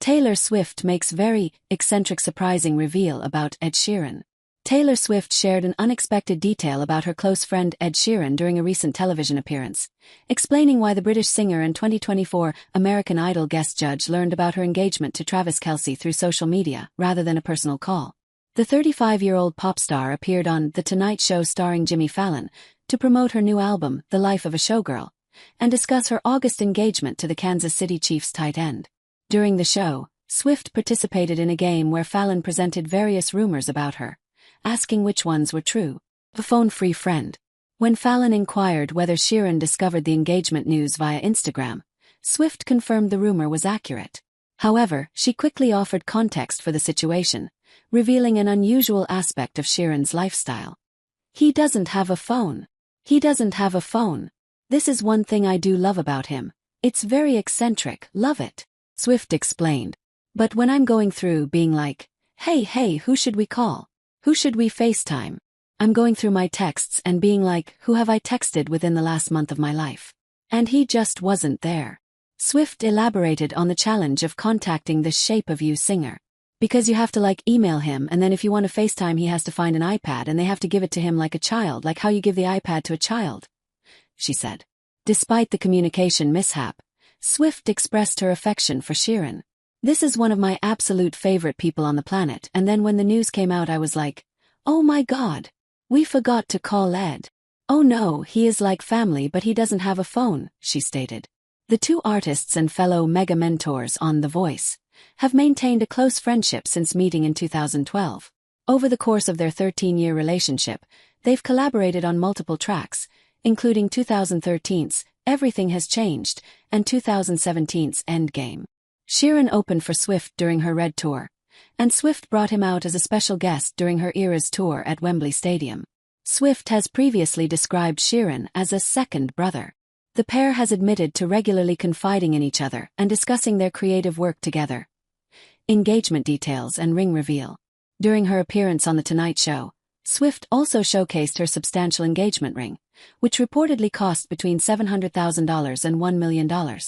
Taylor Swift makes very eccentric surprising reveal about Ed Sheeran. Taylor Swift shared an unexpected detail about her close friend Ed Sheeran during a recent television appearance, explaining why the British singer and 2024 American Idol guest judge learned about her engagement to Travis Kelce through social media rather than a personal call. The 35-year-old pop star appeared on The Tonight Show starring Jimmy Fallon to promote her new album, The Life of a Showgirl, and discuss her August engagement to the Kansas City Chiefs tight end. During the show, Swift participated in a game where Fallon presented various rumors about her, asking which ones were true. A phone-free friend. When Fallon inquired whether Sheeran discovered the engagement news via Instagram, Swift confirmed the rumor was accurate. However, she quickly offered context for the situation, revealing an unusual aspect of Sheeran's lifestyle. He doesn't have a phone. He doesn't have a phone. This is one thing I do love about him. It's very eccentric, love it. Swift explained. But when I'm going through being like, hey, who should we call? Who should we FaceTime? I'm going through my texts and being like, who have I texted within the last month of my life? And he just wasn't there. Swift elaborated on the challenge of contacting the Shape of You singer. Because you have to email him, and then if you want to FaceTime he has to find an iPad and they have to give it to him like a child, like how you give the iPad to a child, she said. Despite the communication mishap, Swift expressed her affection for Sheeran. This is one of my absolute favorite people on the planet, and then when the news came out I was like, oh my god, we forgot to call Ed. Oh no, he is like family but he doesn't have a phone, she stated. The two artists and fellow mega mentors on The Voice have maintained a close friendship since meeting in 2012. Over the course of their 13-year relationship, they've collaborated on multiple tracks, including 2013's Everything Has Changed and 2017's Endgame. Sheeran opened for Swift during her Red Tour, and Swift brought him out as a special guest during her Eras tour at Wembley Stadium. Swift has previously described Sheeran as a second brother. The pair has admitted to regularly confiding in each other and discussing their creative work together. Engagement details and ring reveal. During her appearance on The Tonight Show, Swift also showcased her substantial engagement ring, which reportedly cost between $700,000 and $1 million.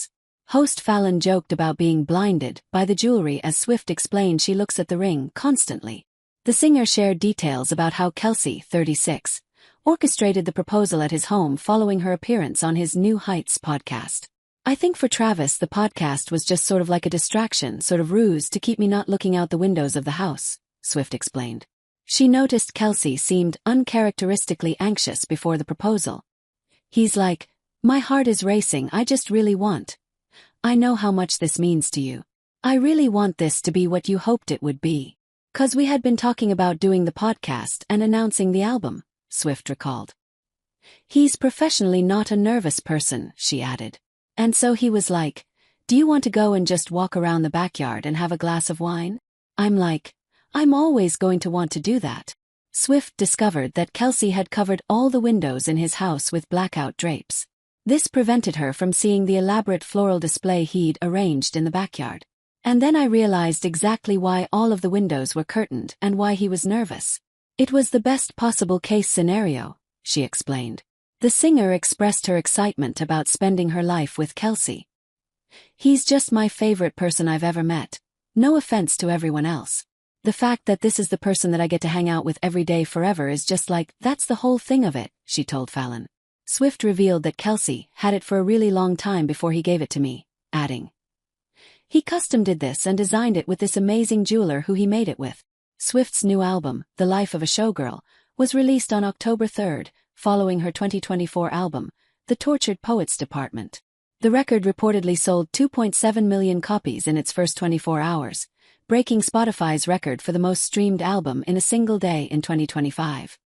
Host Fallon joked about being blinded by the jewelry as Swift explained she looks at the ring constantly. The singer shared details about how Kelce, 36, orchestrated the proposal at his home following her appearance on his New Heights podcast. I think for Travis the podcast was just sort of like a distraction, sort of ruse to keep me not looking out the windows of the house, Swift explained. She noticed Kelce seemed uncharacteristically anxious before the proposal. He's like, my heart is racing, I know how much this means to you. I really want this to be what you hoped it would be. 'Cause we had been talking about doing the podcast and announcing the album, Swift recalled. He's professionally not a nervous person, she added. And so he was like, do you want to go and just walk around the backyard and have a glass of wine? I'm like, I'm always going to want to do that. Swift discovered that Kelce had covered all the windows in his house with blackout drapes. This prevented her from seeing the elaborate floral display he'd arranged in the backyard. And then I realized exactly why all of the windows were curtained and why he was nervous. It was the best possible case scenario, she explained. The singer expressed her excitement about spending her life with Kelce. He's just my favorite person I've ever met. No offense to everyone else. The fact that this is the person that I get to hang out with every day forever is just like, that's the whole thing of it, she told Fallon. Swift revealed that Kelce had it for a really long time before he gave it to me, adding, he custom did this and designed it with this amazing jeweler who he made it with. Swift's new album, The Life of a Showgirl, was released on October 3rd, following her 2024 album, The Tortured Poets Department. The record reportedly sold 2.7 million copies in its first 24 hours, breaking Spotify's record for the most streamed album in a single day in 2025.